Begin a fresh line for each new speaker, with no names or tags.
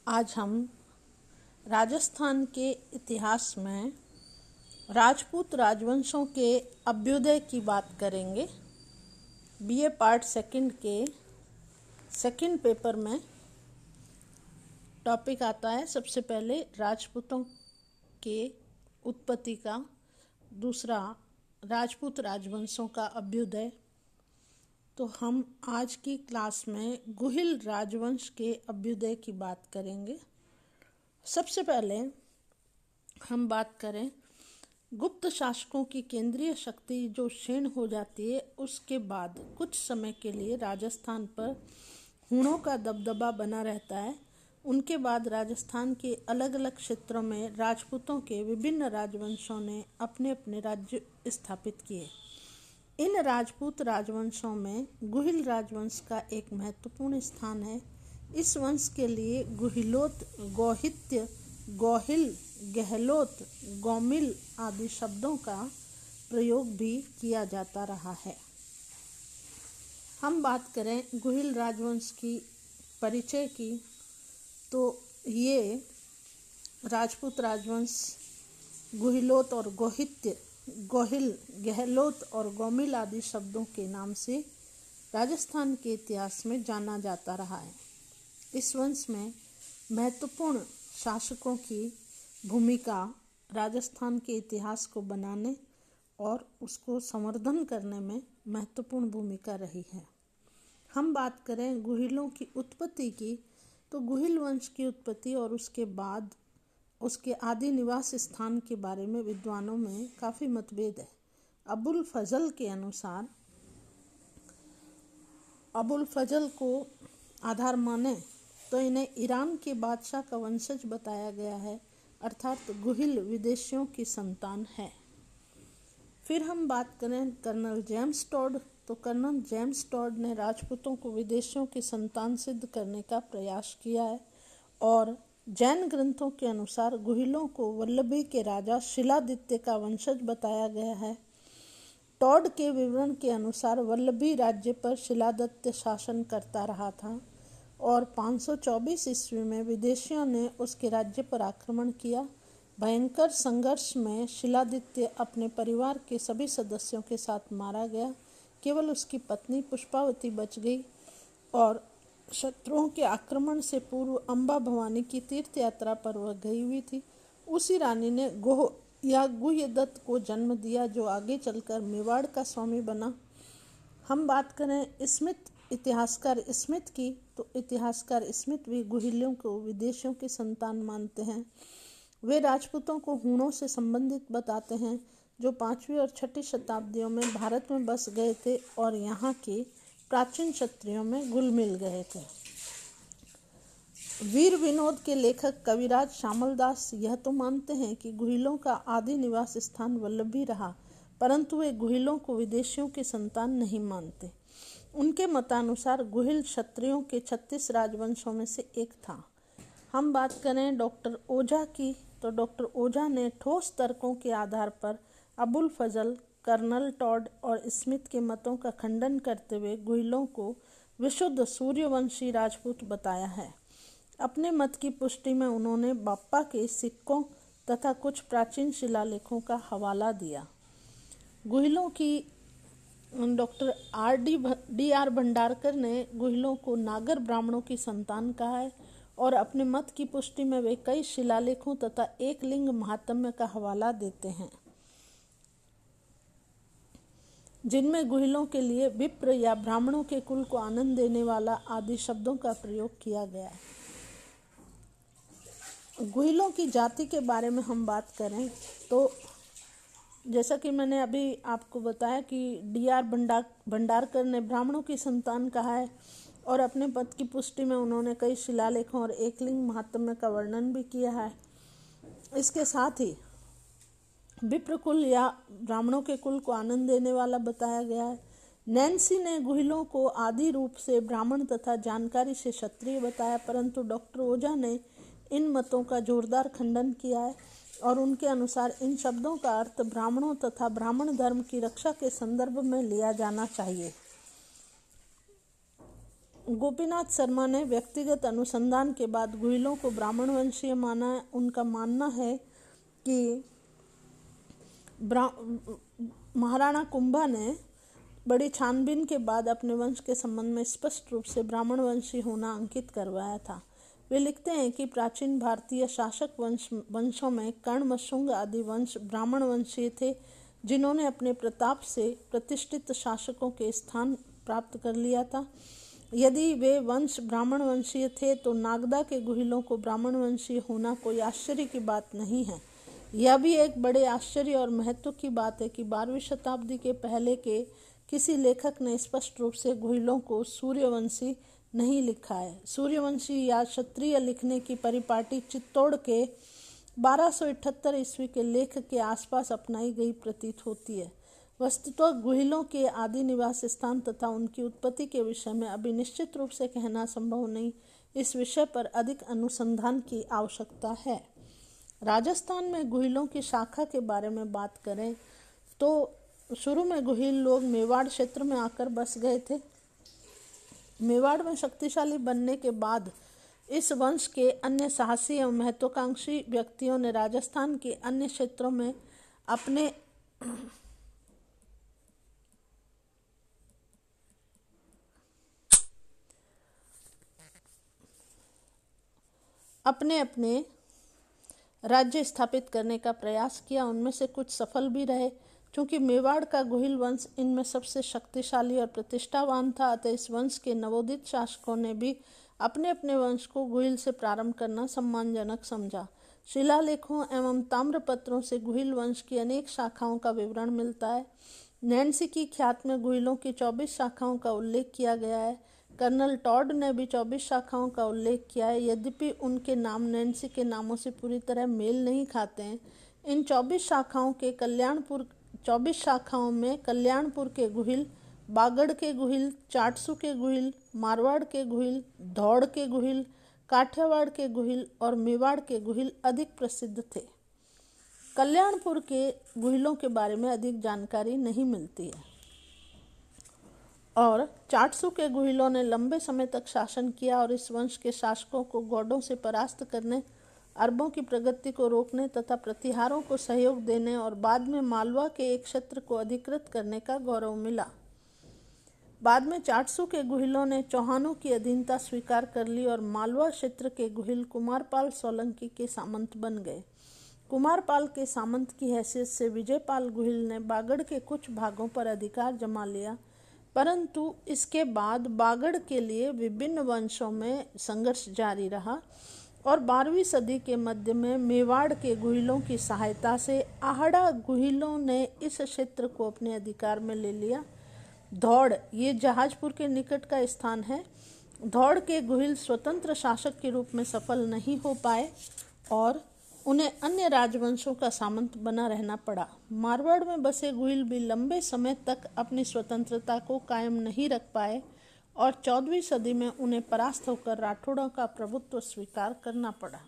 आज हम राजस्थान के इतिहास में राजपूत राजवंशों के अभ्युदय की बात करेंगे। बीए पार्ट सेकंड के सेकंड पेपर में टॉपिक आता है सबसे पहले राजपूतों के उत्पत्ति का, दूसरा राजपूत राजवंशों का अभ्युदय। तो हम आज की क्लास में गुहिल राजवंश के अभ्युदय की बात करेंगे। सबसे पहले हम बात करें गुप्त शासकों की केंद्रीय शक्ति जो क्षीण हो जाती है, उसके बाद कुछ समय के लिए राजस्थान पर हूणों का दबदबा बना रहता है। उनके बाद राजस्थान के अलग अलग क्षेत्रों में राजपूतों के विभिन्न राजवंशों ने अपने अपने राज्य स्थापित किए। इन राजपूत राजवंशों में गुहिल राजवंश का एक महत्वपूर्ण स्थान है। इस वंश के लिए गुहिलोत, गौहित्य, गौहिल, गहलोत, गौमिल आदि शब्दों का प्रयोग भी किया जाता रहा है। हम बात करें गुहिल राजवंश की परिचय की, तो ये राजपूत राजवंश गुहिलोत और गौहित्य, गौहिल, गहलोत और गौमिल आदि शब्दों के नाम से राजस्थान के इतिहास में जाना जाता रहा है। इस वंश में महत्वपूर्ण शासकों की भूमिका राजस्थान के इतिहास को बनाने और उसको संवर्धन करने में महत्वपूर्ण भूमिका रही है। हम बात करें गुहिलों की उत्पत्ति की, तो गुहिल वंश की उत्पत्ति और उसके बाद उसके आदि निवास स्थान के बारे में विद्वानों में काफ़ी मतभेद है। अबुल फजल के अनुसार, अबुल फजल को आधार माने तो इन्हें ईरान के बादशाह का वंशज बताया गया है, अर्थात गुहिल विदेशियों की संतान है। फिर हम बात करें कर्नल जेम्स टॉड, तो कर्नल जेम्स टॉड ने राजपूतों को विदेशियों की संतान सिद्ध करने का प्रयास किया है और जैन ग्रंथों के अनुसार गुहिलों को वल्लभी के राजा शिलादित्य का वंशज बताया गया है। टॉड के विवरण के अनुसार वल्लभी राज्य पर शिलादित्य शासन करता रहा था और 524 ईस्वी में विदेशियों ने उसके राज्य पर आक्रमण किया। भयंकर संघर्ष में शिलादित्य अपने परिवार के सभी सदस्यों के साथ मारा गया। केवल उसकी पत्नी पुष्पावती बच गई और शत्रुओं के आक्रमण से पूर्व अम्बा भवानी की तीर्थ यात्रा पर वह गई हुई थी। उसी रानी ने गोह या गुह्यदत्त को जन्म दिया, जो आगे चलकर मेवाड़ का स्वामी बना। हम बात करें स्मिथ, इतिहासकार स्मिथ की, तो इतिहासकार स्मिथ भी गुहिलों को विदेशियों की संतान मानते हैं। वे राजपूतों को हूणों से संबंधित बताते हैं जो 5वीं और 6वीं शताब्दियों में भारत में बस गए थे और यहाँ के प्राचीन क्षत्रियों में घुल मिल गए थे। वीर विनोद के लेखक कविराज श्यामलदास यह तो मानते हैं कि गुहिलों का आदि निवास स्थान वल्लभी रहा, परंतु वे गुहिलों को विदेशियों की संतान नहीं मानते। उनके मतानुसार गुहिल क्षत्रियों के 36 राजवंशों में से एक था। हम बात करें डॉक्टर ओझा की, तो डॉक्टर ओझा ने ठोस तर्कों के आधार पर अबुल फजल, कर्नल टॉड और स्मिथ के मतों का खंडन करते हुए गुहिलों को विशुद्ध सूर्यवंशी राजपूत बताया है। अपने मत की पुष्टि में उन्होंने बाप्पा के सिक्कों तथा कुछ प्राचीन शिलालेखों का हवाला दिया। गुहिलों की डॉक्टर डी.आर. भंडारकर ने गुहिलों को नागर ब्राह्मणों की संतान कहा है और अपने मत की पुष्टि में वे कई शिलालेखों तथा एक लिंग महात्म्य का हवाला देते हैं, जिनमें गुहिलों के लिए विप्र या ब्राह्मणों के कुल को आनंद देने वाला आदि शब्दों का प्रयोग किया गया है। गुहिलों की जाति के बारे में हम बात करें तो जैसा कि मैंने अभी आपको बताया कि डी.आर. भंडारकर ने ब्राह्मणों की संतान कहा है और अपने पद की पुष्टि में उन्होंने कई शिलालेखों और एकलिंग महात्म्य का वर्णन भी किया है। इसके साथ ही विप्र कुल या ब्राह्मणों के कुल को आनंद देने वाला बताया गया है। नैन्सी ने गुहिलों को आदि रूप से ब्राह्मण तथा जानकारी से क्षत्रिय बताया, परंतु डॉक्टर ओझा ने इन मतों का जोरदार खंडन किया है और उनके अनुसार इन शब्दों का अर्थ ब्राह्मणों तथा ब्राह्मण धर्म की रक्षा के संदर्भ में लिया जाना चाहिए। गोपीनाथ शर्मा ने व्यक्तिगत अनुसंधान के बाद गुहिलों को ब्राह्मण वंशीय माना है। उनका मानना है कि महाराणा कुंभा ने बड़ी छानबीन के बाद अपने वंश के संबंध में स्पष्ट रूप से ब्राह्मण वंशी होना अंकित करवाया था। वे लिखते हैं कि प्राचीन भारतीय शासक वंशों में कर्ण, मशुंग आदि वंश ब्राह्मण वंशीय थे, जिन्होंने अपने प्रताप से प्रतिष्ठित शासकों के स्थान प्राप्त कर लिया था। यदि वे वंश ब्राह्मण वंशीय थे तो नागदा के गुहिलों को ब्राह्मण वंशीय होना कोई आश्चर्य की बात नहीं है। यह भी एक बड़े आश्चर्य और महत्व की बात है कि 12वीं शताब्दी के पहले के किसी लेखक ने स्पष्ट रूप से गुहिलों को सूर्यवंशी नहीं लिखा है। सूर्यवंशी या क्षत्रिय लिखने की परिपाटी चित्तौड़ के 1278 ईस्वी के लेख के आसपास अपनाई गई प्रतीत होती है। वस्तुतः गुहिलों के आदि निवास स्थान तथा उनकी उत्पत्ति के विषय में अभी निश्चित रूप से कहना संभव नहीं। इस विषय पर अधिक अनुसंधान की आवश्यकता है। राजस्थान में गुहिलों की शाखा के बारे में बात करें तो शुरू में गुहिल लोग मेवाड़ क्षेत्र में आकर बस गए थे। मेवाड़ में शक्तिशाली बनने के बाद इस वंश के अन्य साहसी एवं महत्वाकांक्षी व्यक्तियों ने राजस्थान के अन्य क्षेत्रों में अपने अपने राज्य स्थापित करने का प्रयास किया। उनमें से कुछ सफल भी रहे। क्योंकि मेवाड़ का गुहिल वंश इनमें सबसे शक्तिशाली और प्रतिष्ठावान था, अतः इस वंश के नवोदित शासकों ने भी अपने अपने वंश को गुहिल से प्रारंभ करना सम्मानजनक समझा। शिलालेखों एवं ताम्रपत्रों से गुहिल वंश की अनेक शाखाओं का विवरण मिलता है। नैन्सी की ख्यात में गुहिलों की 24 शाखाओं का उल्लेख किया गया है। कर्नल टॉड ने भी 24 शाखाओं का उल्लेख किया है। यद्यपि उनके नाम नैन्सी के नामों से पूरी तरह मेल नहीं खाते हैं। इन 24 शाखाओं में कल्याणपुर के गुहिल, बागड़ के गुहिल, चाटसू के गुहिल, मारवाड़ के गुहिल, धौड़ के गुहिल, काठियावाड़ के गुहिल और मेवाड़ के गुहिल अधिक प्रसिद्ध थे। कल्याणपुर के गुहिलों के बारे में अधिक जानकारी नहीं मिलती है और चाटसू के गुहिलों ने लंबे समय तक शासन किया और इस वंश के शासकों को गौड़ों से परास्त करने, अरबों की प्रगति को रोकने तथा प्रतिहारों को सहयोग देने और बाद में मालवा के एक क्षेत्र को अधिकृत करने का गौरव मिला। बाद में चाटसू के गुहिलों ने चौहानों की अधीनता स्वीकार कर ली और मालवा क्षेत्र के गुहिल कुमारपाल सोलंकी के सामंत बन गए। कुमारपाल के सामंत की हैसियत से विजयपाल गुहिल ने बागड़ के कुछ भागों पर अधिकार जमा लिया, परंतु इसके बाद बागड़ के लिए विभिन्न वंशों में संघर्ष जारी रहा और 12वीं सदी के मध्य में मेवाड़ के गुहिलों की सहायता से आहड़ा गुहिलों ने इस क्षेत्र को अपने अधिकार में ले लिया। धौड़, ये जहाजपुर के निकट का स्थान है। धौड़ के गुहिल स्वतंत्र शासक के रूप में सफल नहीं हो पाए और उन्हें अन्य राजवंशों का सामंत बना रहना पड़ा। मारवाड़ में बसे गुहिल भी लंबे समय तक अपनी स्वतंत्रता को कायम नहीं रख पाए और 14वीं सदी में उन्हें परास्त होकर राठौड़ों का प्रभुत्व स्वीकार करना पड़ा।